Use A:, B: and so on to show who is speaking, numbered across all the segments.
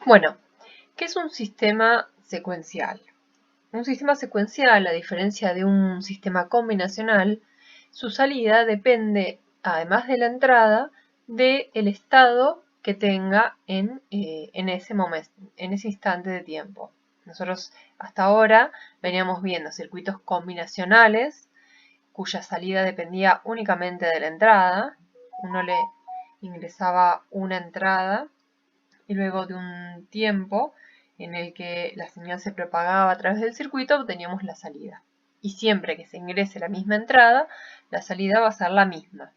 A: Bueno, ¿qué es un sistema secuencial? Un sistema secuencial, a diferencia de un sistema combinacional, su salida depende, además de la entrada, del estado que tenga en ese momento, en ese instante de tiempo. Nosotros hasta ahora veníamos viendo circuitos combinacionales cuya salida dependía únicamente de la entrada. Uno le ingresaba una entrada y luego de un tiempo en el que la señal se propagaba a través del circuito obteníamos la salida. Y siempre que se ingrese la misma entrada, la salida va a ser la misma.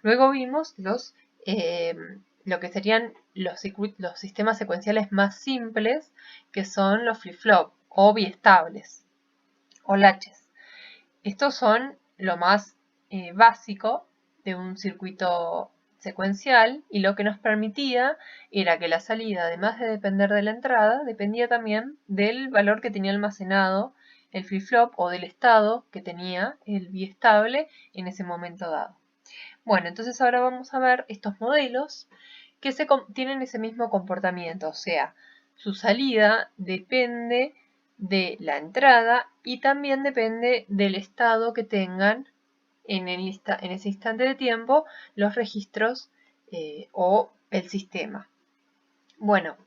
A: Luego vimos lo que serían los sistemas secuenciales más simples, que son los flip-flop o biestables o latches. Estos son lo más básico de un circuito secuencial y lo que nos permitía era que la salida, además de depender de la entrada, dependía también del valor que tenía almacenado el flip-flop o del estado que tenía el biestable en ese momento dado. Bueno, entonces ahora vamos a ver estos modelos que tienen ese mismo comportamiento, o sea, su salida depende de la entrada y también depende del estado que tengan en ese instante de tiempo los registros o el sistema. Bueno,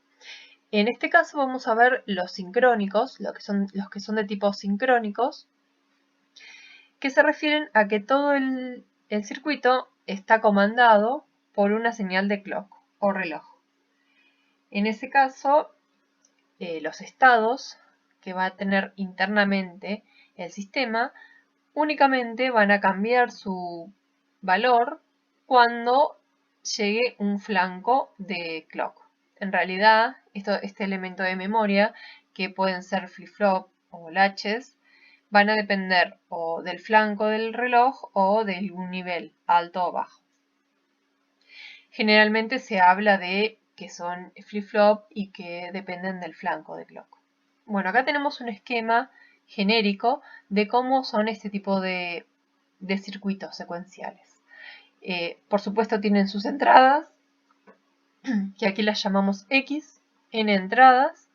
A: en este caso vamos a ver los sincrónicos, los que son de tipo sincrónicos, que se refieren a que todo el circuito está comandado por una señal de clock o reloj. En ese caso, los estados que va a tener internamente el sistema únicamente van a cambiar su valor cuando llegue un flanco de clock. En realidad, este elemento de memoria, que pueden ser flip-flop o latches, van a depender o del flanco del reloj o de un nivel alto o bajo. Generalmente se habla de que son flip-flop y que dependen del flanco de clock. Bueno, acá tenemos un esquema genérico de cómo son este tipo de circuitos secuenciales. Por supuesto tienen sus entradas, que aquí las llamamos X, N entradas,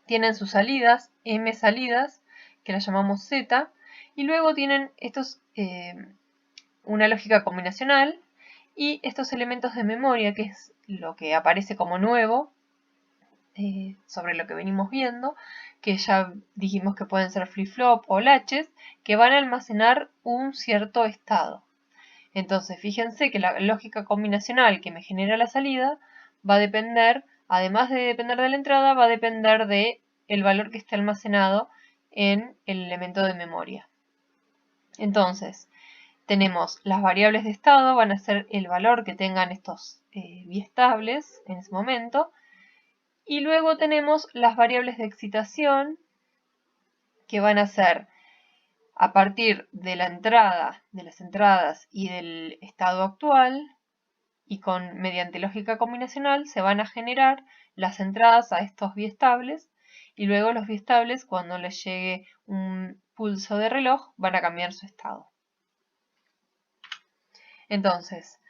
A: tienen sus salidas, M salidas, que las llamamos Z, y luego tienen una lógica combinacional y estos elementos de memoria, que es lo que aparece como nuevo sobre lo que venimos viendo, que ya dijimos que pueden ser flip-flop o latches, que van a almacenar un cierto estado. Entonces, fíjense que la lógica combinacional que me genera la salida va a depender, además de depender de la entrada, va a depender del valor que esté almacenado en el elemento de memoria. Entonces, tenemos las variables de estado, van a ser el valor que tengan estos biestables en ese momento. Y luego tenemos las variables de excitación, que van a ser a partir de la entrada, de las entradas y del estado actual, y mediante lógica combinacional se van a generar las entradas a estos biestables, y luego los biestables, cuando les llegue un pulso de reloj, van a cambiar su estado. Entonces,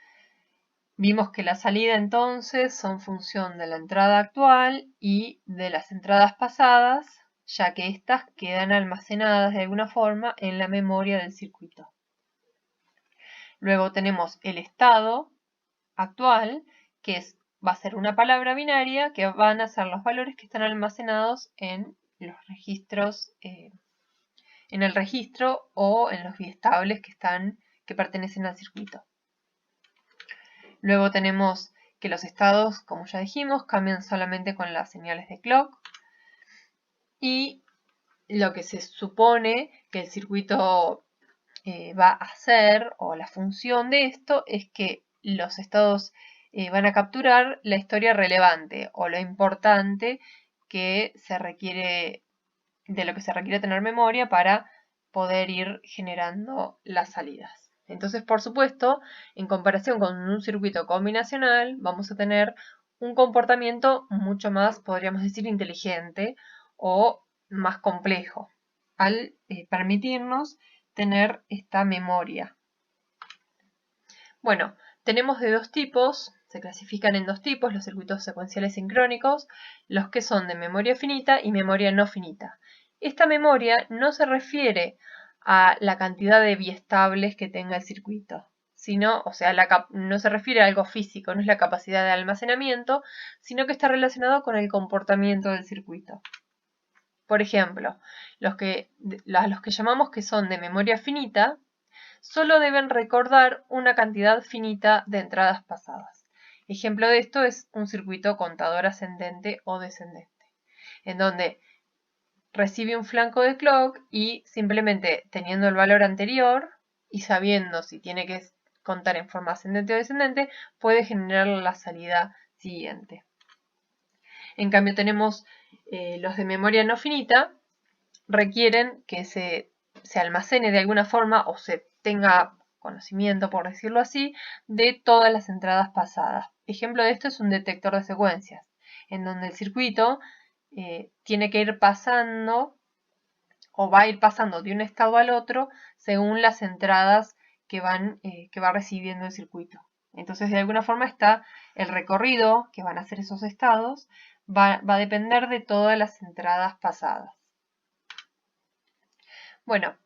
A: vimos que la salida entonces son función de la entrada actual y de las entradas pasadas, ya que éstas quedan almacenadas de alguna forma en la memoria del circuito. Luego tenemos el estado actual, que va a ser una palabra binaria, que van a ser los valores que están almacenados en los registros, en el registro o en los biestables que pertenecen al circuito. Luego tenemos que los estados, como ya dijimos, cambian solamente con las señales de clock. Y lo que se supone que el circuito va a hacer, o la función de esto, es que los estados van a capturar la historia relevante o lo importante que se requiere, de lo que se requiere tener memoria para poder ir generando las salidas. Entonces, por supuesto, en comparación con un circuito combinacional, vamos a tener un comportamiento mucho más, podríamos decir, inteligente o más complejo, al permitirnos tener esta memoria. Bueno, tenemos de dos tipos Se clasifican en dos tipos, los circuitos secuenciales sincrónicos, los que son de memoria finita y memoria no finita. Esta memoria no se refiere a la cantidad de biestables que tenga el circuito, sino, o sea, no se refiere a algo físico, no es la capacidad de almacenamiento, sino que está relacionado con el comportamiento del circuito. Por ejemplo, los que llamamos que son de memoria finita, solo deben recordar una cantidad finita de entradas pasadas. Ejemplo de esto es un circuito contador ascendente o descendente, en donde recibe un flanco de clock y simplemente teniendo el valor anterior y sabiendo si tiene que contar en forma ascendente o descendente, puede generar la salida siguiente. En cambio tenemos los de memoria no finita, requieren que se almacene de alguna forma o se tenga conocimiento, por decirlo así, de todas las entradas pasadas. Ejemplo de esto es un detector de secuencias, en donde el circuito tiene que ir pasando o va a ir pasando de un estado al otro según las entradas que va recibiendo el circuito. Entonces, de alguna forma está el recorrido que van a hacer esos estados, va a depender de todas las entradas pasadas. Bueno,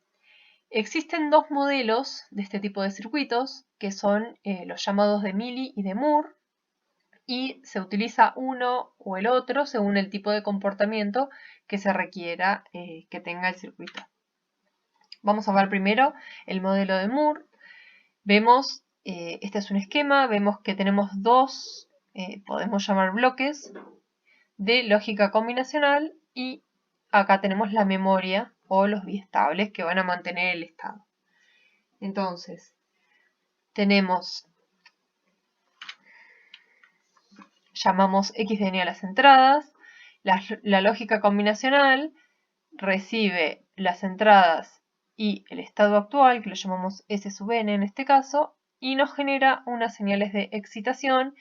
A: existen dos modelos de este tipo de circuitos, que son los llamados de Mealy y de Moore, y se utiliza uno o el otro según el tipo de comportamiento que se requiera que tenga el circuito. Vamos a ver primero el modelo de Moore. Vemos, este es un esquema, vemos que tenemos dos, podemos llamar bloques, de lógica combinacional y acá tenemos la memoria o los biestables que van a mantener el estado. Entonces, tenemos, llamamos xdn a las entradas, la lógica combinacional recibe las entradas y el estado actual, que lo llamamos S sub n en este caso, y nos genera unas señales de excitación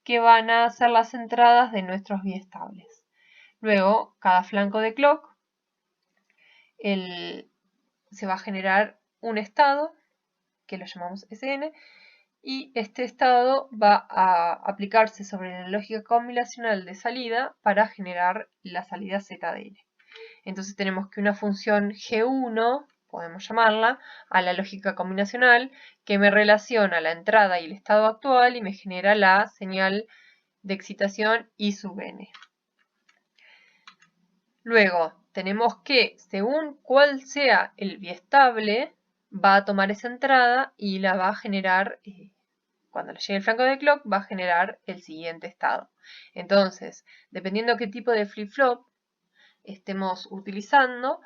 A: que van a ser las entradas de nuestros biestables. Luego, cada flanco de clock se va a generar un estado, que lo llamamos Sn, y este estado va a aplicarse sobre la lógica combinacional de salida para generar la salida ZDN. Entonces tenemos que una función G1, podemos llamarla, a la lógica combinacional, que me relaciona la entrada y el estado actual y me genera la señal de excitación I sub n. Luego, tenemos que, según cuál sea el biestable, va a tomar esa entrada y la va a generar, cuando le llegue el flanco de clock, va a generar el siguiente estado. Entonces, dependiendo qué tipo de flip-flop estemos utilizando,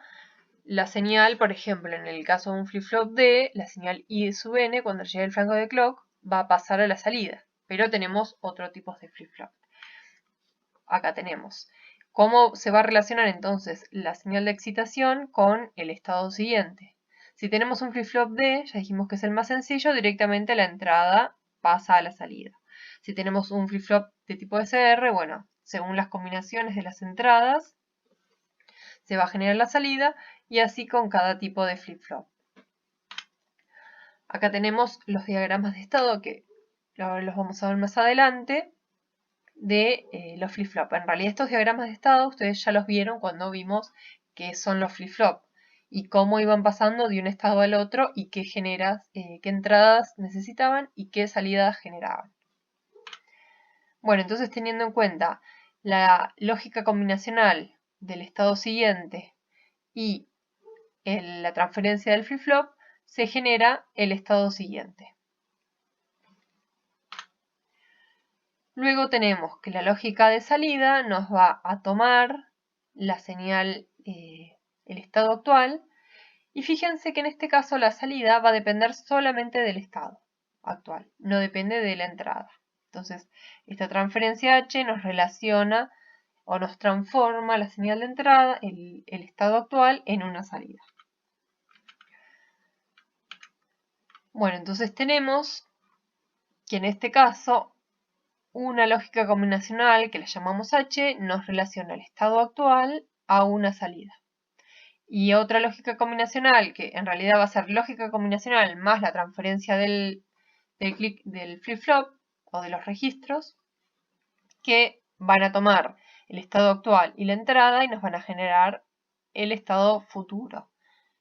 A: la señal, por ejemplo, en el caso de un flip-flop D, la señal I sub n, cuando llegue el flanco de clock, va a pasar a la salida. Pero tenemos otro tipo de flip-flop. Acá tenemos cómo se va a relacionar entonces la señal de excitación con el estado siguiente. Si tenemos un flip-flop D, ya dijimos que es el más sencillo, directamente la entrada pasa a la salida. Si tenemos un flip-flop de tipo SR, bueno, según las combinaciones de las entradas, se va a generar la salida y así con cada tipo de flip-flop. Acá tenemos los diagramas de estado que los vamos a ver más adelante de los flip-flop. En realidad estos diagramas de estado ustedes ya los vieron cuando vimos qué son los flip-flop y cómo iban pasando de un estado al otro y qué entradas necesitaban y qué salidas generaban. Bueno, entonces teniendo en cuenta la lógica combinacional del estado siguiente y la transferencia del flip-flop, se genera el estado siguiente. Luego tenemos que la lógica de salida nos va a tomar la señal, el estado actual, y fíjense que en este caso la salida va a depender solamente del estado actual, no depende de la entrada. Entonces, esta transferencia H nos relaciona o nos transforma la señal de entrada, el estado actual, en una salida. Bueno, entonces tenemos que en este caso una lógica combinacional que la llamamos H nos relaciona el estado actual a una salida. Y otra lógica combinacional que en realidad va a ser lógica combinacional más la transferencia del flip-flop, o de los registros que van a tomar el estado actual y la entrada y nos van a generar el estado futuro.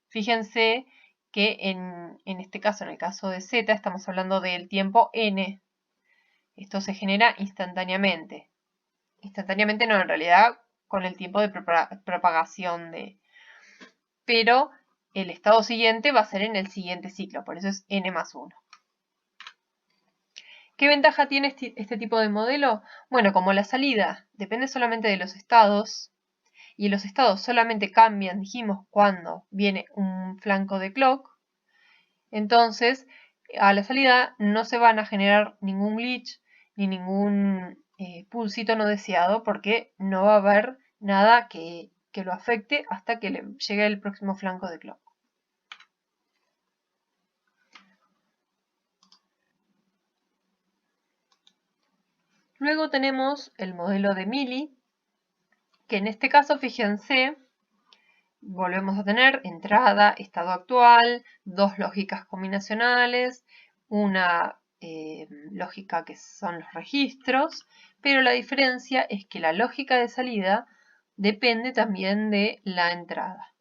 A: Fíjense que en este caso, en el caso de Z, estamos hablando del tiempo n. Esto se genera instantáneamente. Instantáneamente no, en realidad con el tiempo de propagación de... Pero el estado siguiente va a ser en el siguiente ciclo, por eso es n más 1. ¿Qué ventaja tiene este tipo de modelo? Bueno, como la salida depende solamente de los estados, y los estados solamente cambian, dijimos, cuando viene un flanco de clock, entonces a la salida no se van a generar ningún glitch ni ningún pulsito no deseado porque no va a haber nada que lo afecte hasta que le llegue el próximo flanco de clock. Luego tenemos el modelo de Mealy, que en este caso, fíjense, volvemos a tener entrada, estado actual, dos lógicas combinacionales, una lógica que son los registros, pero la diferencia es que la lógica de salida depende también de la entrada.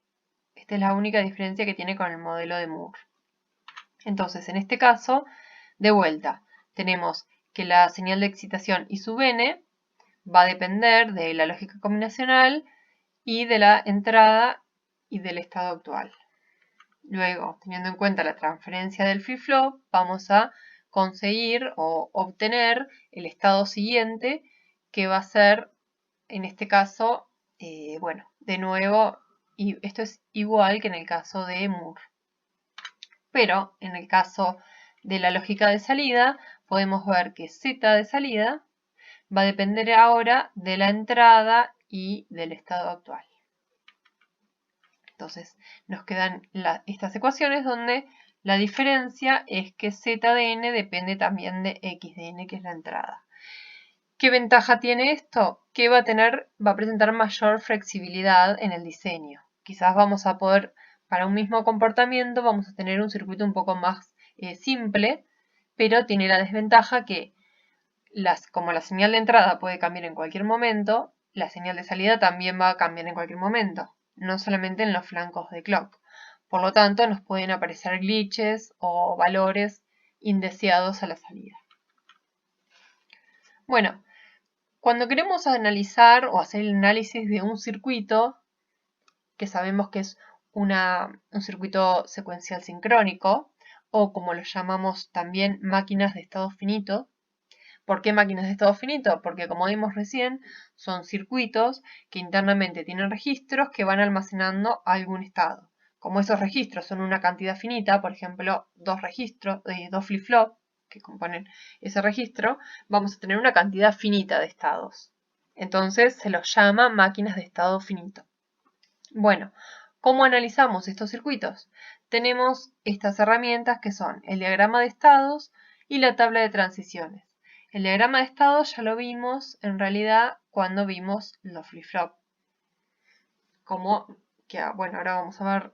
A: Esta es la única diferencia que tiene con el modelo de Moore. Entonces, en este caso, de vuelta, tenemos que la señal de excitación y sub n va a depender de la lógica combinacional y de la entrada y del estado actual. Luego, teniendo en cuenta la transferencia del flip-flop, vamos a conseguir o obtener el estado siguiente, que va a ser, en este caso, bueno, de nuevo, y esto es igual que en el caso de Moore. Pero en el caso de la lógica de salida, podemos ver que Z de salida va a depender ahora de la entrada y del estado actual. Entonces nos quedan estas ecuaciones donde la diferencia es que Z de n depende también de X de n, que es la entrada. ¿Qué ventaja tiene esto? Que va a presentar mayor flexibilidad en el diseño. Quizás vamos a poder, para un mismo comportamiento, vamos a tener un circuito un poco más simple, pero tiene la desventaja que como la señal de entrada puede cambiar en cualquier momento, la señal de salida también va a cambiar en cualquier momento, no solamente en los flancos de clock. Por lo tanto, nos pueden aparecer glitches o valores indeseados a la salida. Bueno, cuando queremos analizar o hacer el análisis de un circuito, que sabemos que es un circuito secuencial sincrónico, o como lo llamamos también máquinas de estado finito. ¿Por qué máquinas de estado finito? Porque como vimos recién, son circuitos que internamente tienen registros que van almacenando algún estado. Como esos registros son una cantidad finita, por ejemplo, dos flip-flop que componen ese registro, vamos a tener una cantidad finita de estados. Entonces se los llama máquinas de estado finito. Bueno, ¿cómo analizamos estos circuitos? Tenemos estas herramientas que son el diagrama de estados y la tabla de transiciones. El diagrama de estados ya lo vimos en realidad cuando vimos los flip-flop. Bueno, ahora vamos a ver,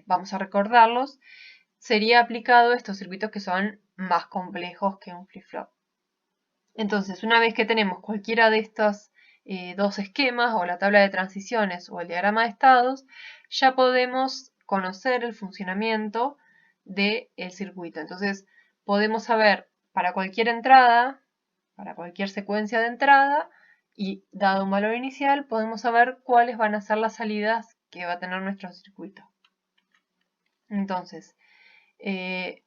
A: vamos a recordarlos. Sería aplicado a estos circuitos que son más complejos que un flip-flop. Entonces, una vez que tenemos cualquiera de estos dos esquemas, o la tabla de transiciones o el diagrama de estados, ya podemos conocer el funcionamiento del circuito. Entonces, podemos saber para cualquier entrada, para cualquier secuencia de entrada, y dado un valor inicial, podemos saber cuáles van a ser las salidas que va a tener nuestro circuito. Entonces, el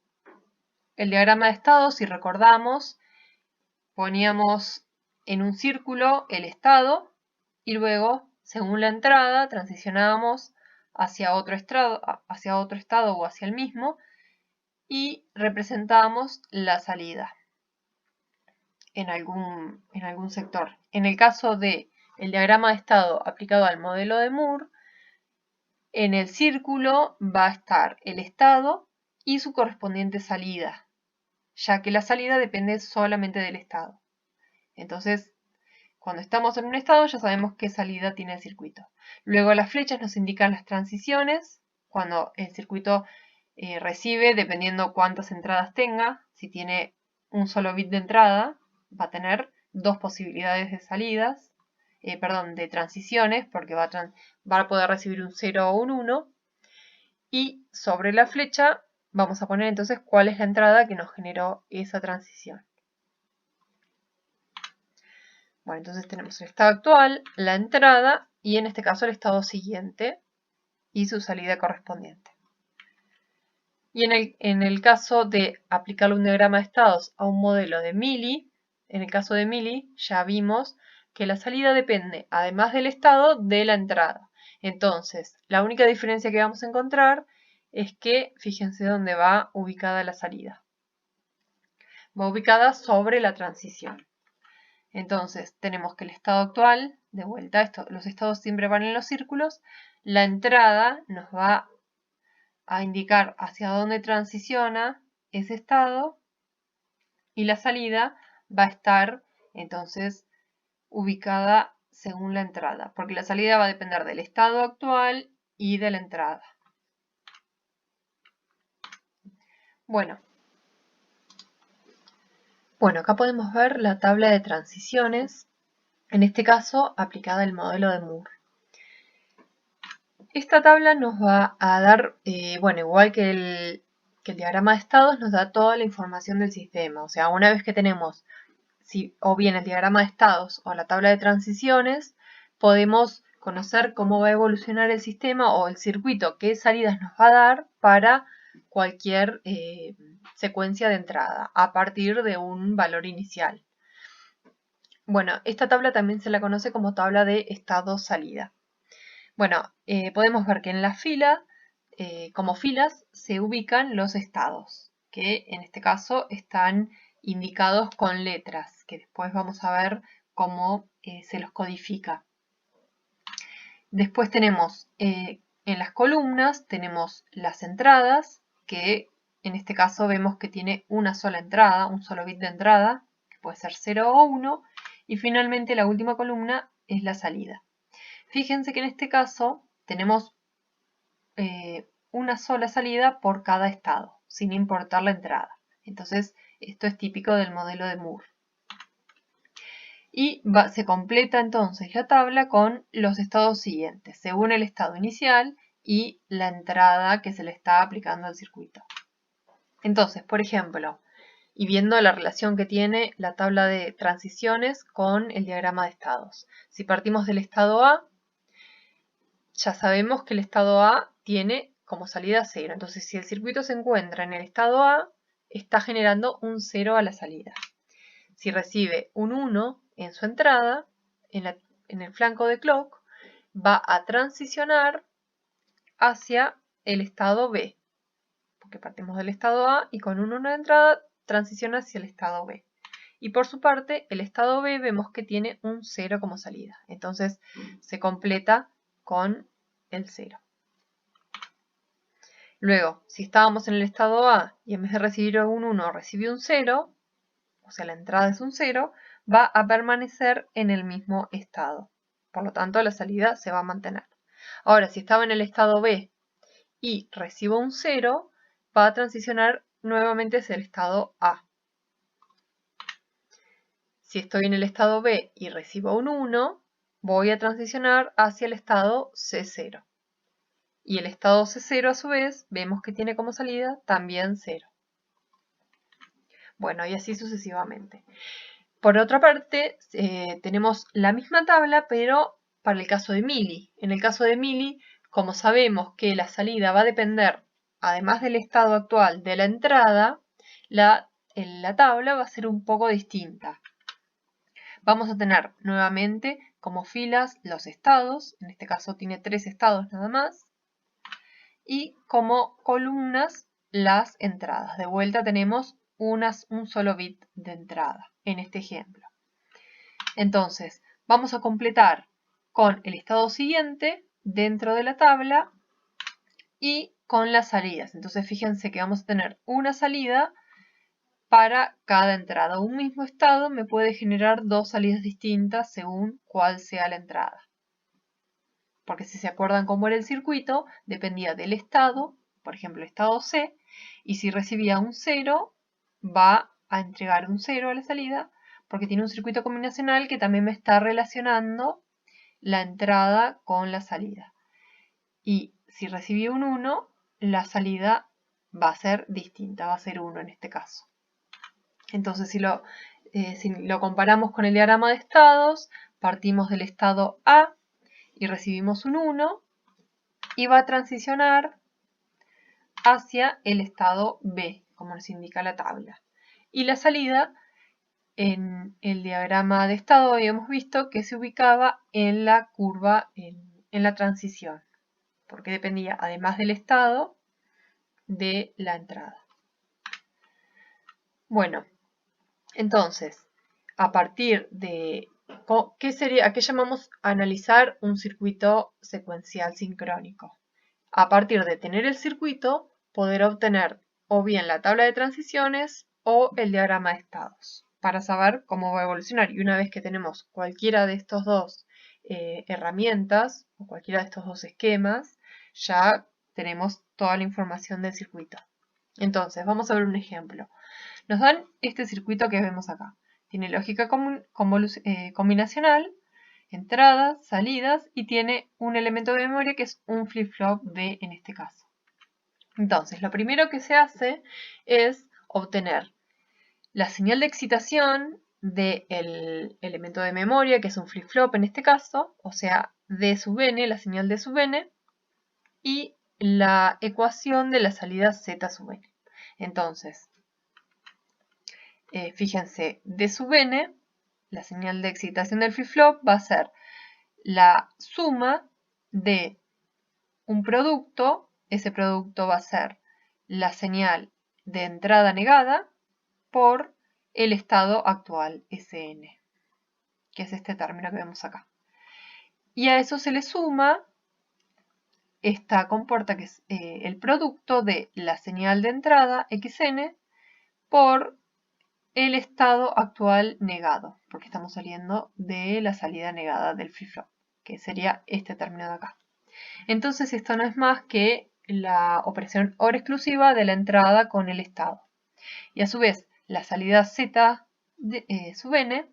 A: diagrama de estados, si recordamos, poníamos en un círculo el estado y luego, según la entrada, transicionábamos hacia otro estado o hacia el mismo y representábamos la salida en algún sector. En el caso del diagrama de estado aplicado al modelo de Moore, en el círculo va a estar el estado y su correspondiente salida, ya que la salida depende solamente del estado. Entonces, cuando estamos en un estado ya sabemos qué salida tiene el circuito. Luego las flechas nos indican las transiciones, cuando el circuito recibe, dependiendo cuántas entradas tenga, si tiene un solo bit de entrada, va a tener dos posibilidades de salidas, de transiciones, porque va a poder recibir un 0 o un 1. Y sobre la flecha vamos a poner entonces cuál es la entrada que nos generó esa transición. Bueno, entonces tenemos el estado actual, la entrada y en este caso el estado siguiente y su salida correspondiente. Y en el caso de aplicar un diagrama de estados a un modelo de Mealy, en el caso de Mealy ya vimos que la salida depende, además del estado, de la entrada. Entonces, la única diferencia que vamos a encontrar es que, fíjense dónde va ubicada la salida. Va ubicada sobre la transición. Entonces, tenemos que el estado actual, de vuelta, los estados siempre van en los círculos, la entrada nos va a indicar hacia dónde transiciona ese estado y la salida va a estar entonces ubicada según la entrada, porque la salida va a depender del estado actual y de la entrada. Bueno, acá podemos ver la tabla de transiciones, en este caso aplicada al modelo de Moore. Esta tabla nos va a dar, igual que el diagrama de estados, nos da toda la información del sistema. O sea, una vez que tenemos o bien el diagrama de estados o la tabla de transiciones, podemos conocer cómo va a evolucionar el sistema o el circuito, qué salidas nos va a dar para cualquier secuencia de entrada a partir de un valor inicial. Bueno, esta tabla también se la conoce como tabla de estado-salida. Bueno, podemos ver que en la fila, como filas, se ubican los estados, que en este caso están indicados con letras, que después vamos a ver cómo se los codifica. Después tenemos en las columnas, tenemos las entradas, que en este caso vemos que tiene una sola entrada, un solo bit de entrada, que puede ser 0 o 1, y finalmente la última columna es la salida. Fíjense que en este caso tenemos una sola salida por cada estado, sin importar la entrada. Entonces, esto es típico del modelo de Moore. Y se completa entonces la tabla con los estados siguientes, según el estado inicial y la entrada que se le está aplicando al circuito. Entonces, por ejemplo, y viendo la relación que tiene la tabla de transiciones con el diagrama de estados. Si partimos del estado A, ya sabemos que el estado A tiene como salida 0. Entonces, si el circuito se encuentra en el estado A, está generando un 0 a la salida. Si recibe un 1 en su entrada, en el flanco de clock, va a transicionar hacia el estado B. Porque partimos del estado A y con un 1 de entrada transiciona hacia el estado B. Y por su parte, el estado B vemos que tiene un 0 como salida. Entonces, se completa con el 0. Luego, si estábamos en el estado A y en vez de recibir un 1 recibe un 0, o sea la entrada es un 0, va a permanecer en el mismo estado. Por lo tanto, la salida se va a mantener. Ahora, si estaba en el estado B y recibo un 0, va a transicionar nuevamente hacia el estado A. Si estoy en el estado B y recibo un 1, voy a transicionar hacia el estado C0. Y el estado C0 a su vez, vemos que tiene como salida también 0. Bueno, y así sucesivamente. Por otra parte, tenemos la misma tabla, pero para el caso de Mealy. En el caso de Mealy, como sabemos que la salida va a depender, además del estado actual de la entrada, la tabla va a ser un poco distinta. Vamos a tener nuevamente como filas los estados, en este caso tiene 3 estados nada más, y como columnas las entradas. De vuelta tenemos un solo bit de entrada en este ejemplo. Entonces, vamos a completar con el estado siguiente dentro de la tabla y con las salidas. Entonces, fíjense que vamos a tener una salida para cada entrada. Un mismo estado me puede generar dos salidas distintas según cuál sea la entrada. Porque si se acuerdan cómo era el circuito, dependía del estado, por ejemplo, el estado C, y si recibía un 0, va a entregar un 0 a la salida. porque tiene un circuito combinacional que también me está relacionando la entrada con la salida. Y si recibí un 1, la salida va a ser distinta, va a ser 1 en este caso. Entonces, si lo comparamos con el diagrama de estados, partimos del estado A y recibimos un 1 y va a transicionar hacia el estado B, como nos indica la tabla. Y la salida, en el diagrama de estado habíamos visto que se ubicaba en la curva, en la transición, porque dependía, además del estado, de la entrada. Bueno, entonces, a partir de ¿a qué llamamos analizar un circuito secuencial sincrónico? A partir de tener el circuito, poder obtener o bien la tabla de transiciones o el diagrama de estados para saber cómo va a evolucionar. Y una vez que tenemos cualquiera de estos dos herramientas o cualquiera de estos dos esquemas, ya tenemos toda la información del circuito. Entonces, vamos a ver un ejemplo. Nos dan este circuito que vemos acá. Tiene lógica combinacional, entradas, salidas y tiene un elemento de memoria que es un flip-flop D en este caso. Entonces, lo primero que se hace es obtener la señal de excitación del elemento de memoria, que es un flip-flop en este caso, o sea, D sub n, la señal D sub n, y la ecuación de la salida Z sub n. Entonces, fíjense, D sub n, la señal de excitación del flip-flop, va a ser la suma de un producto. Ese producto va a ser la señal de entrada negada por el estado actual, Sn, que es este término que vemos acá. Y a eso se le suma esta compuerta, que es el producto de la señal de entrada, Xn, por el estado actual negado, porque estamos saliendo de la salida negada del flip-flop, que sería este término de acá. Entonces esto no es más que la operación OR exclusiva de la entrada con el estado. Y a su vez, la salida Z sub n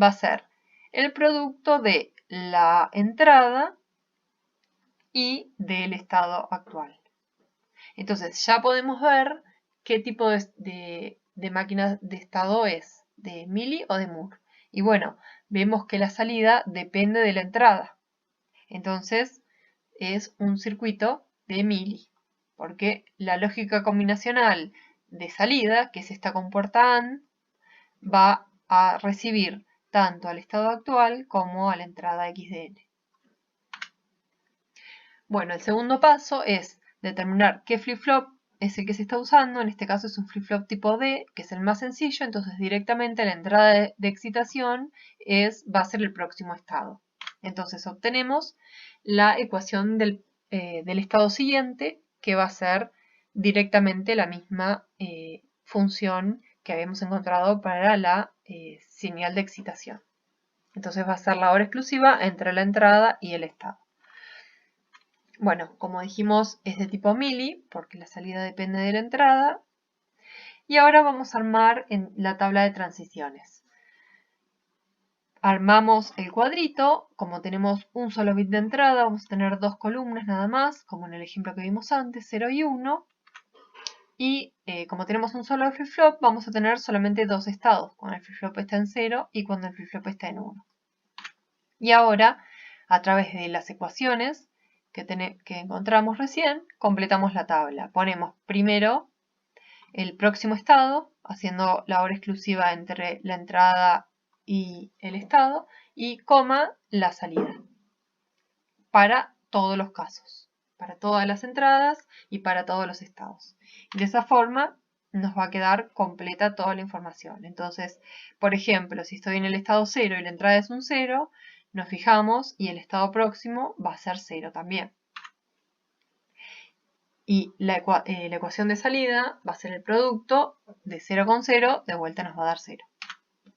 A: va a ser el producto de la entrada y del estado actual. Entonces ya podemos ver qué tipo de máquina de estado es, de Milli o de Moore. Y bueno, vemos que la salida depende de la entrada. Entonces es un circuito de Milli, porque la lógica combinacional de salida, que es esta compuerta AND, va a recibir tanto al estado actual como a la entrada XDN. Bueno, el segundo paso es determinar qué flip-flop es el que se está usando. En este caso es un flip-flop tipo D, que es el más sencillo, entonces directamente la entrada de excitación va a ser el próximo estado. Entonces obtenemos la ecuación del estado siguiente, que va a ser directamente la misma función que habíamos encontrado para la señal de excitación. Entonces va a ser la hora exclusiva entre la entrada y el estado. Bueno, como dijimos, es de tipo Milli, porque la salida depende de la entrada. Y ahora vamos a armar en la tabla de transiciones. Armamos el cuadrito. Como tenemos un solo bit de entrada, vamos a tener dos columnas nada más, como en el ejemplo que vimos antes, 0 y 1. Y como tenemos un solo flip-flop, vamos a tener solamente dos estados, cuando el flip-flop está en 0 y cuando el flip-flop está en 1. Y ahora, a través de las ecuaciones que encontramos recién, completamos la tabla. Ponemos primero el próximo estado, haciendo la hora exclusiva entre la entrada y el estado, y coma la salida, para todos los casos, para todas las entradas y para todos los estados. De esa forma nos va a quedar completa toda la información. Entonces, por ejemplo, si estoy en el estado 0 y la entrada es un 0, nos fijamos y el estado próximo va a ser 0 también. Y la ecuación de salida va a ser el producto de 0 con 0, de vuelta nos va a dar 0.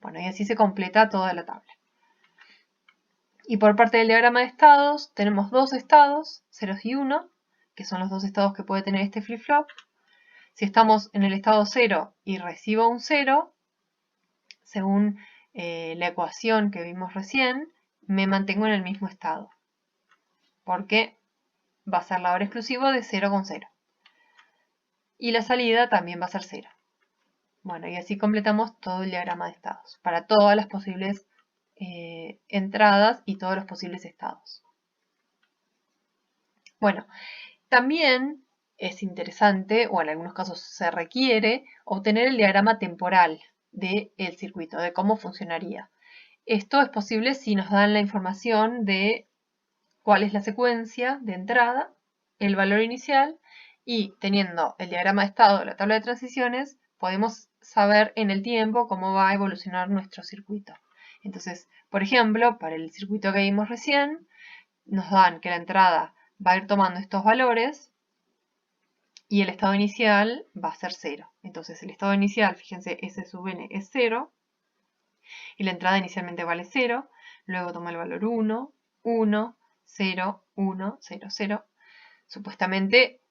A: Bueno, y así se completa toda la tabla. Y por parte del diagrama de estados, tenemos dos estados, 0 y 1, que son los dos estados que puede tener este flip-flop. Si estamos en el estado 0 y recibo un 0, según la ecuación que vimos recién, me mantengo en el mismo estado. Porque va a ser la hora exclusivo de 0 con 0. Y la salida también va a ser 0. Bueno, y así completamos todo el diagrama de estados, para todas las posibles entradas y todos los posibles estados. Bueno, también es interesante, o en algunos casos se requiere, obtener el diagrama temporal del circuito, de cómo funcionaría. Esto es posible si nos dan la información de cuál es la secuencia de entrada, el valor inicial, y teniendo el diagrama de estado de la tabla de transiciones, podemos saber en el tiempo cómo va a evolucionar nuestro circuito. Entonces, por ejemplo, para el circuito que vimos recién, nos dan que la entrada va a ir tomando estos valores y el estado inicial va a ser 0. Entonces el estado inicial, fíjense, S sub n es 0 y la entrada inicialmente vale 0, luego toma el valor 1, 1, 0, 1, 0, 0. Supuestamente,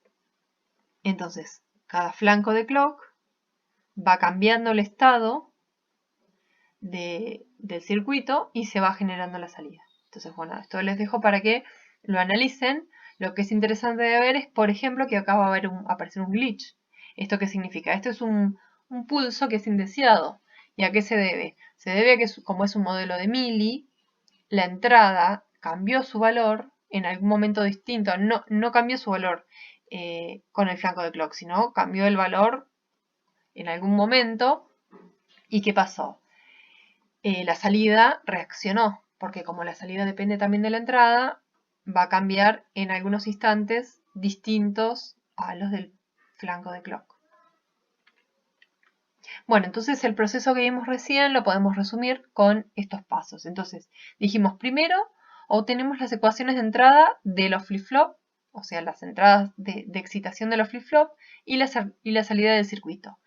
A: entonces, cada flanco de clock va cambiando el estado del circuito y se va generando la salida. Entonces, bueno, esto les dejo para que lo analicen. Lo que es interesante de ver es, por ejemplo, que acá va a aparecer un glitch. ¿Esto qué significa? Esto es un pulso que es indeseado. ¿Y a qué se debe? Se debe a que, como es un modelo de mili, la entrada cambió su valor en algún momento distinto. No cambió su valor con el flanco de clock, sino cambió el valor en algún momento. ¿Y qué pasó? La salida reaccionó, porque como la salida depende también de la entrada, va a cambiar en algunos instantes distintos a los del flanco de clock. Bueno, entonces el proceso que vimos recién lo podemos resumir con estos pasos. Entonces, dijimos primero, obtenemos las ecuaciones de entrada de los flip-flop, o sea, las entradas de excitación de los flip-flop y la salida del circuito.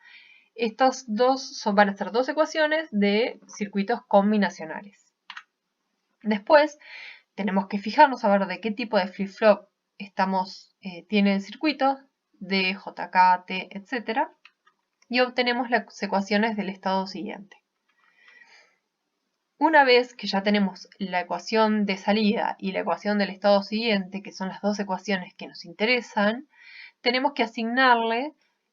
A: Estos dos van a ser dos ecuaciones de circuitos combinacionales. Después tenemos que fijarnos a ver de qué tipo de flip-flop tiene el circuito, D, JK, T, etc. Y obtenemos las ecuaciones del estado siguiente. Una vez que ya tenemos la ecuación de salida y la ecuación del estado siguiente, que son las dos ecuaciones que nos interesan, tenemos que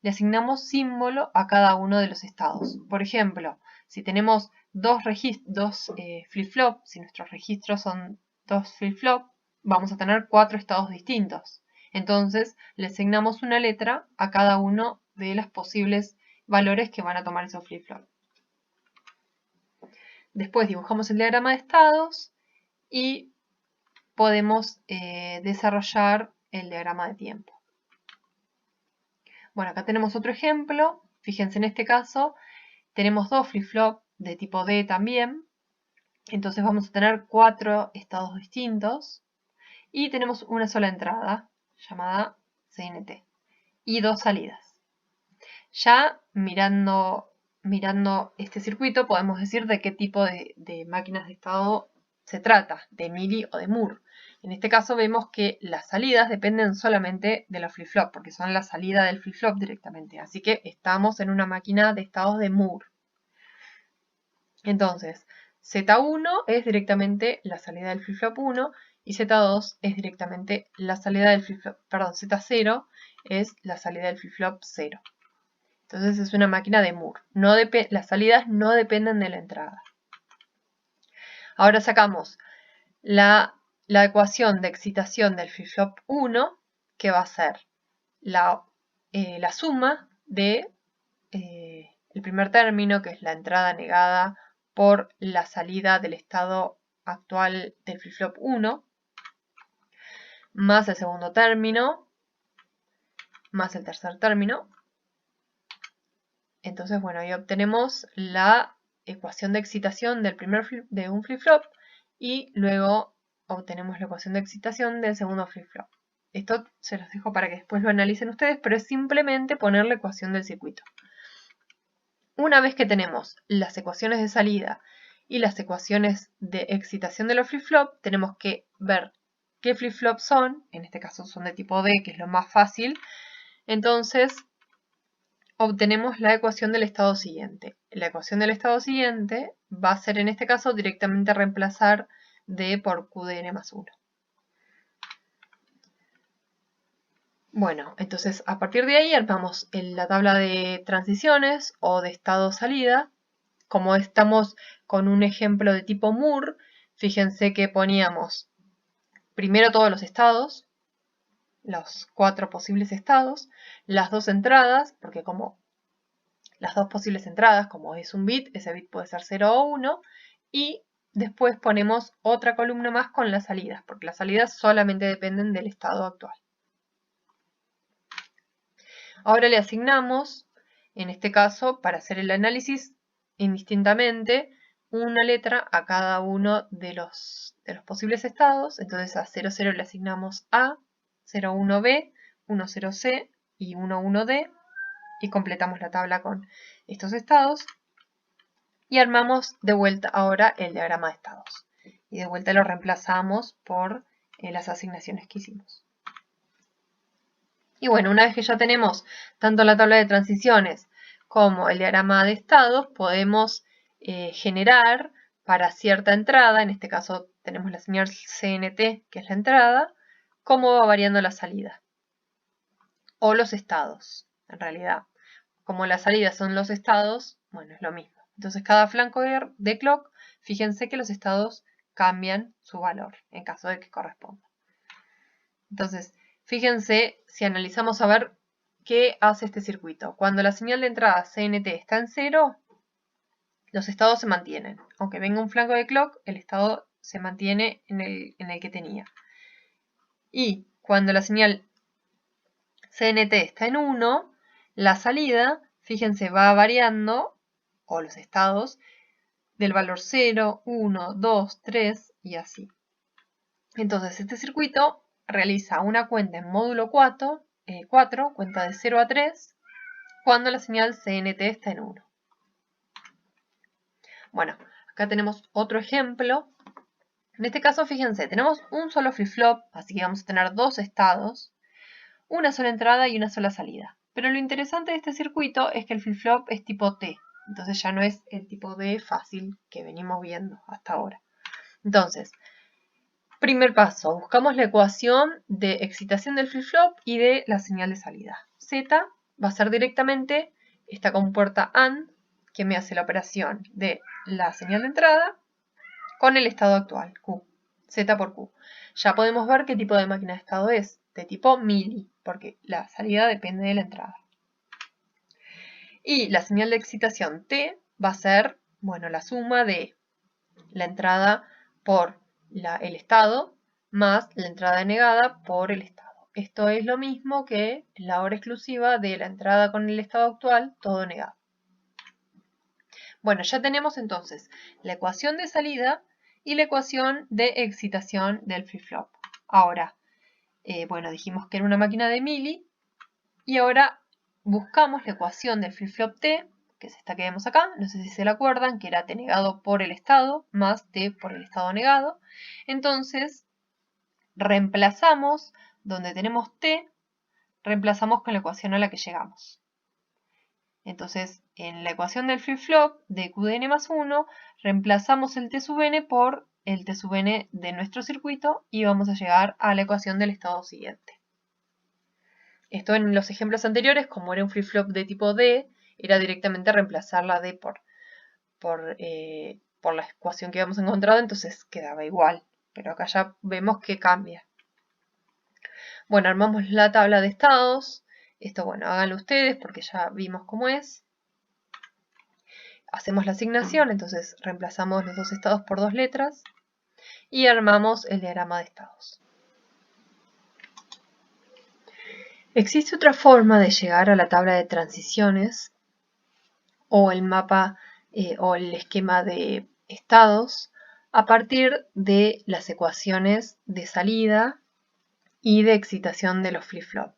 A: le asignamos símbolo a cada uno de los estados. Por ejemplo, si tenemos dos flip-flop, si nuestros registros son dos flip-flop, vamos a tener 4 estados distintos. Entonces, le asignamos una letra a cada uno de los posibles valores que van a tomar esos flip-flop. Después dibujamos el diagrama de estados y podemos desarrollar el diagrama de tiempo. Bueno, acá tenemos otro ejemplo. Fíjense, en este caso tenemos dos flip-flop de tipo D también. Entonces vamos a tener 4 estados distintos. Y tenemos una sola entrada, llamada CNT. Y 2 salidas. Ya mirando este circuito podemos decir de qué tipo de máquinas de estado se trata, de mili o de Moore. En este caso vemos que las salidas dependen solamente de la flip-flop, porque son la salida del flip-flop directamente. Así que estamos en una máquina de estados de Moore. Entonces, Z1 es directamente la salida del flip-flop 1 y Z2 es directamente la salida del flip-flop, perdón, Z0 es la salida del flip-flop 0. Entonces es una máquina de Moore. Las salidas no dependen de la entrada. Ahora sacamos la ecuación de excitación del flip-flop 1, que va a ser la suma de el primer término, que es la entrada negada por la salida del estado actual del flip-flop 1, más el segundo término, más el tercer término. Entonces, bueno, ahí obtenemos la ecuación de excitación de un flip-flop y luego obtenemos la ecuación de excitación del segundo flip-flop. Esto se los dejo para que después lo analicen ustedes, pero es simplemente poner la ecuación del circuito. Una vez que tenemos las ecuaciones de salida y las ecuaciones de excitación de los flip-flop, tenemos que ver qué flip-flop son. En este caso son de tipo D, que es lo más fácil. Entonces, obtenemos la ecuación del estado siguiente. La ecuación del estado siguiente va a ser en este caso directamente reemplazar D por QDN más 1. Bueno, entonces a partir de ahí armamos la tabla de transiciones o de estado-salida. Como estamos con un ejemplo de tipo Moore, fíjense que poníamos primero todos los estados, los 4 posibles estados, las dos entradas, porque como las dos posibles entradas, como es un bit, ese bit puede ser 0 o 1, y después ponemos otra columna más con las salidas, porque las salidas solamente dependen del estado actual. Ahora le asignamos, en este caso, para hacer el análisis indistintamente, una letra a cada uno de los posibles estados. Entonces a 00 le asignamos A, 01B, 10C y 11D. Y completamos la tabla con estos estados. Y armamos de vuelta ahora el diagrama de estados. Y de vuelta lo reemplazamos por las asignaciones que hicimos. Y bueno, una vez que ya tenemos tanto la tabla de transiciones como el diagrama de estados, podemos generar para cierta entrada, en este caso tenemos la señal CNT, que es la entrada, cómo va variando la salida. O los estados, en realidad. Como las salidas son los estados, bueno, es lo mismo. Entonces cada flanco de clock, fíjense que los estados cambian su valor, en caso de que corresponda. Entonces, fíjense, si analizamos a ver qué hace este circuito. Cuando la señal de entrada CNT está en 0, los estados se mantienen. Aunque venga un flanco de clock, el estado se mantiene en el que tenía. Y cuando la señal CNT está en 1, la salida, fíjense, va variando, o los estados, del valor 0, 1, 2, 3 y así. Entonces, este circuito realiza una cuenta en módulo 4, cuenta de 0 a 3, cuando la señal CNT está en 1. Bueno, acá tenemos otro ejemplo. En este caso, fíjense, tenemos un solo flip-flop, así que vamos a tener dos estados, una sola entrada y una sola salida. Pero lo interesante de este circuito es que el flip-flop es tipo T, entonces ya no es el tipo D fácil que venimos viendo hasta ahora. Entonces, primer paso, buscamos la ecuación de excitación del flip-flop y de la señal de salida. Z va a ser directamente esta compuerta AND, que me hace la operación de la señal de entrada con el estado actual, Q, Z por Q. Ya podemos ver qué tipo de máquina de estado es, de tipo mili, porque la salida depende de la entrada. Y la señal de excitación T va a ser, bueno, la suma de la entrada por el estado más la entrada negada por el estado. Esto es lo mismo que la hora exclusiva de la entrada con el estado actual, todo negado. Bueno, ya tenemos entonces la ecuación de salida y la ecuación de excitación del flip-flop. Ahora, bueno, dijimos que era una máquina de mili y ahora buscamos la ecuación del flip-flop T, que es esta que vemos acá, no sé si se la acuerdan, que era T negado por el estado más T por el estado negado. Entonces, reemplazamos donde tenemos T, reemplazamos con la ecuación a la que llegamos. Entonces, en la ecuación del flip-flop de QDN más 1, reemplazamos el T sub n por el T sub n de nuestro circuito y vamos a llegar a la ecuación del estado siguiente. Esto en los ejemplos anteriores, como era un flip-flop de tipo D, era directamente reemplazar la D por la ecuación que habíamos encontrado, entonces quedaba igual. Pero acá ya vemos que cambia. Bueno, armamos la tabla de estados. Esto, bueno, háganlo ustedes porque ya vimos cómo es. Hacemos la asignación, entonces reemplazamos los dos estados por dos letras. Y armamos el diagrama de estados. Existe otra forma de llegar a la tabla de transiciones o el mapa o el esquema de estados a partir de las ecuaciones de salida y de excitación de los flip-flop,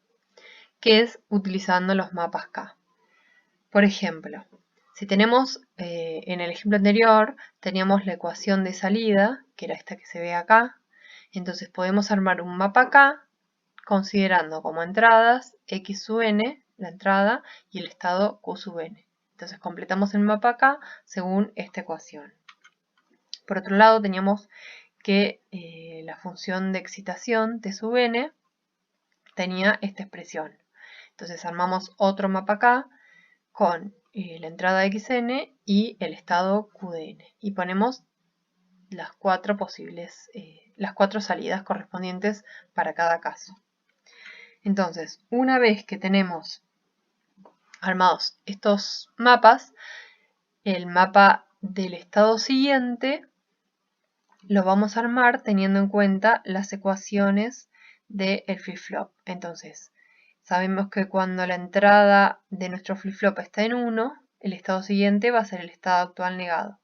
A: que es utilizando los mapas K. Por ejemplo, si tenemos, en el ejemplo anterior, teníamos la ecuación de salida, que era esta que se ve acá, entonces podemos armar un mapa K considerando como entradas x sub n, la entrada, y el estado q sub n. Entonces completamos el mapa acá según esta ecuación. Por otro lado, teníamos que la función de excitación T sub n tenía esta expresión. Entonces armamos otro mapa K con la entrada xn y el estado qdn. Y ponemos las cuatro posibles, las cuatro salidas correspondientes para cada caso. Entonces, una vez que tenemos armados estos mapas, el mapa del estado siguiente lo vamos a armar teniendo en cuenta las ecuaciones del flip-flop. Entonces, sabemos que cuando la entrada de nuestro flip-flop está en 1, el estado siguiente va a ser el estado actual negado.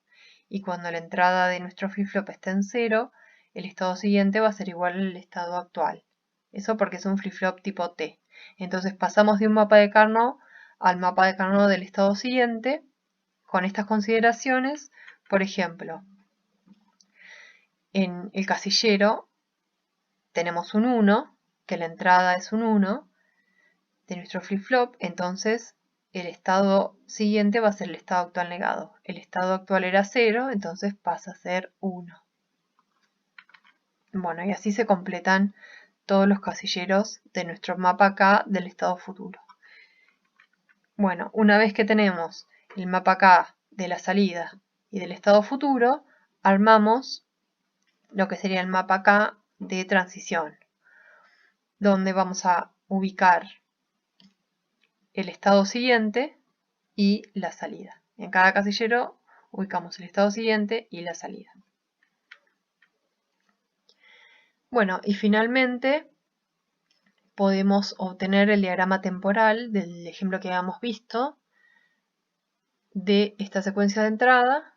A: Y cuando la entrada de nuestro flip-flop está en 0, el estado siguiente va a ser igual al estado actual. Eso porque es un flip-flop tipo T. Entonces pasamos de un mapa de Carnot al mapa de Carnot del estado siguiente con estas consideraciones. Por ejemplo, en el casillero tenemos un 1, que la entrada es un 1 de nuestro flip-flop, entonces el estado siguiente va a ser el estado actual negado. El estado actual era 0, entonces pasa a ser 1. Bueno, y así se completan todos los casilleros de nuestro mapa K del estado futuro. Bueno, una vez que tenemos el mapa K de la salida y del estado futuro, armamos lo que sería el mapa K de transición, donde vamos a ubicar el estado siguiente y la salida. En cada casillero ubicamos el estado siguiente y la salida. Bueno, y finalmente podemos obtener el diagrama temporal del ejemplo que habíamos visto de esta secuencia de entrada,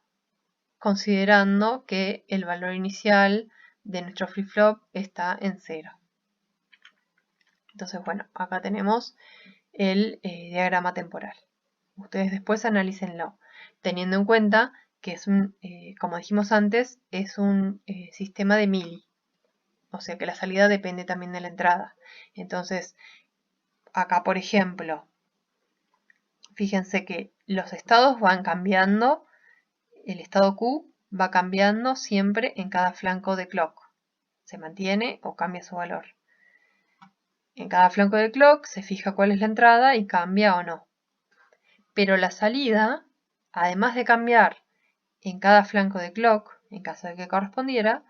A: considerando que el valor inicial de nuestro flip-flop está en 0. Entonces, bueno, acá tenemos el diagrama temporal. Ustedes después analícenlo, teniendo en cuenta que es un, como dijimos antes, es un sistema de mili. O sea que la salida depende también de la entrada. Entonces, acá por ejemplo, fíjense que los estados van cambiando, el estado Q va cambiando siempre en cada flanco de clock. Se mantiene o cambia su valor. En cada flanco de clock se fija cuál es la entrada y cambia o no. Pero la salida, además de cambiar en cada flanco de clock, en caso de que correspondiera,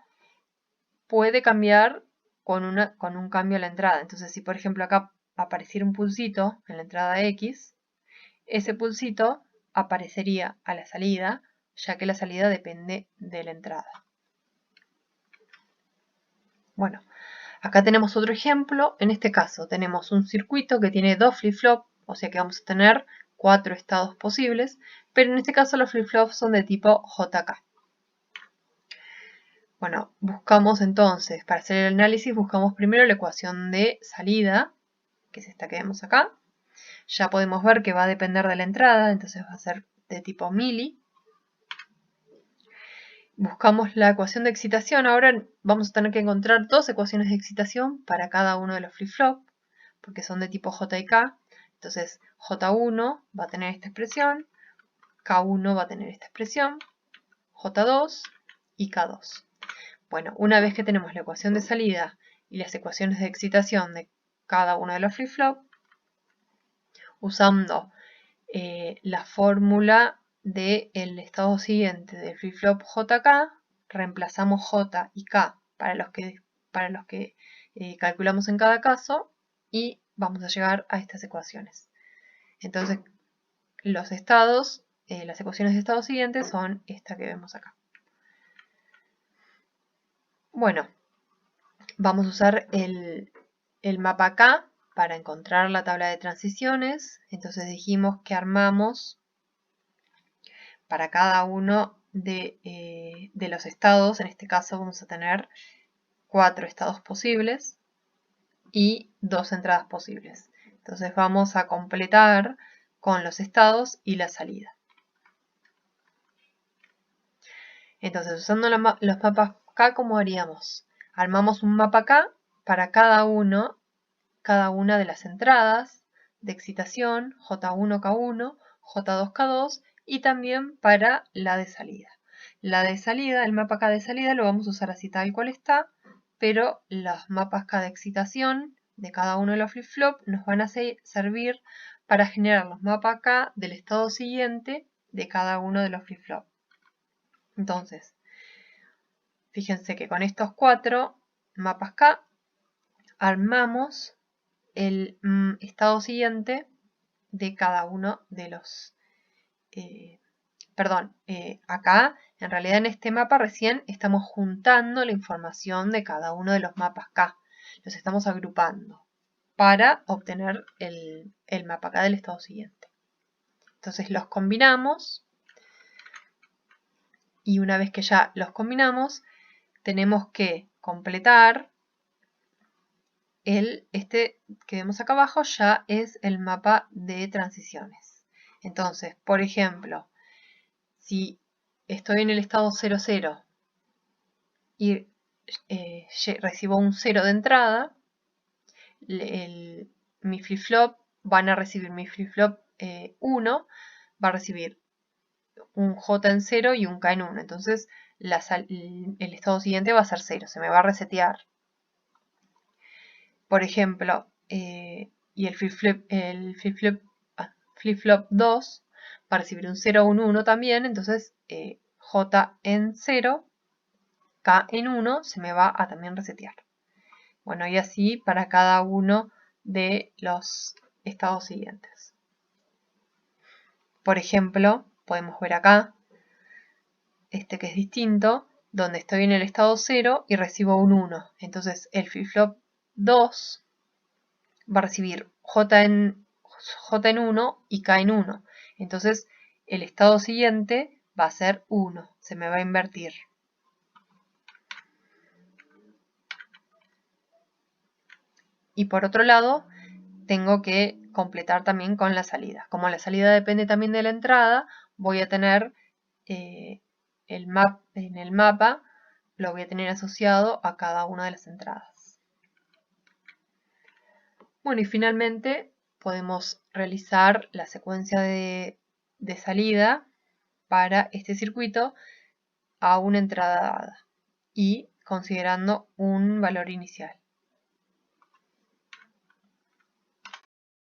A: puede cambiar con un cambio a la entrada. Entonces, si por ejemplo acá apareciera un pulsito en la entrada X, ese pulsito aparecería a la salida, ya que la salida depende de la entrada. Bueno, acá tenemos otro ejemplo. En este caso tenemos un circuito que tiene dos flip-flops, o sea que vamos a tener 4 estados posibles, pero en este caso los flip-flops son de tipo JK. Bueno, buscamos entonces, para hacer el análisis, buscamos primero la ecuación de salida, que es esta que vemos acá. Ya podemos ver que va a depender de la entrada, entonces va a ser de tipo mili. Buscamos la ecuación de excitación. Ahora vamos a tener que encontrar dos ecuaciones de excitación para cada uno de los flip-flop, porque son de tipo J y K. Entonces J1 va a tener esta expresión, K1 va a tener esta expresión, J2 y K2. Bueno, una vez que tenemos la ecuación de salida y las ecuaciones de excitación de cada uno de los flip-flop, usando la fórmula del estado siguiente del flip-flop JK, reemplazamos J y K para los que calculamos en cada caso y vamos a llegar a estas ecuaciones. Entonces, los estados, las ecuaciones de estado siguiente son esta que vemos acá. Bueno, vamos a usar el mapa K para encontrar la tabla de transiciones. Entonces dijimos que armamos para cada uno de los estados. En este caso vamos a tener 4 estados posibles y 2 entradas posibles. Entonces vamos a completar con los estados y la salida. Entonces, usando los mapas K, ¿cómo haríamos? Armamos un mapa K para cada una de las entradas de excitación, J1K1, J2K2 y también para la de salida. La de salida, el mapa K de salida lo vamos a usar así tal cual está, pero los mapas K de excitación de cada uno de los flip-flop nos van a servir para generar los mapas K del estado siguiente de cada uno de los flip-flop. Entonces, fíjense que con estos 4 mapas K armamos el estado siguiente de cada uno de los... acá, en realidad en este mapa recién estamos juntando la información de cada uno de los mapas K. Los estamos agrupando para obtener el mapa K del estado siguiente. Entonces los combinamos y una vez que ya los combinamos, tenemos que completar este que vemos acá abajo, ya es el mapa de transiciones. Entonces, por ejemplo, si estoy en el estado 00 y recibo un 0 de entrada, mi flip-flop van a recibir mi flip-flop 1, va a recibir un J en 0 y un K en 1. Entonces el estado siguiente va a ser 0, se me va a resetear. Por ejemplo, y el flip-flop 2 va a recibir un 0, un 1 también, entonces J en 0, K en 1 se me va a también resetear. Bueno, y así para cada uno de los estados siguientes. Por ejemplo, podemos ver acá, este que es distinto, donde estoy en el estado 0 y recibo un 1. Entonces el flip-flop 2 va a recibir J en 1 y K en 1. Entonces el estado siguiente va a ser 1, se me va a invertir. Y por otro lado, tengo que completar también con la salida. Como la salida depende también de la entrada, voy a tener en el mapa, lo voy a tener asociado a cada una de las entradas. Bueno, y finalmente podemos realizar la secuencia de salida para este circuito a una entrada dada y considerando un valor inicial.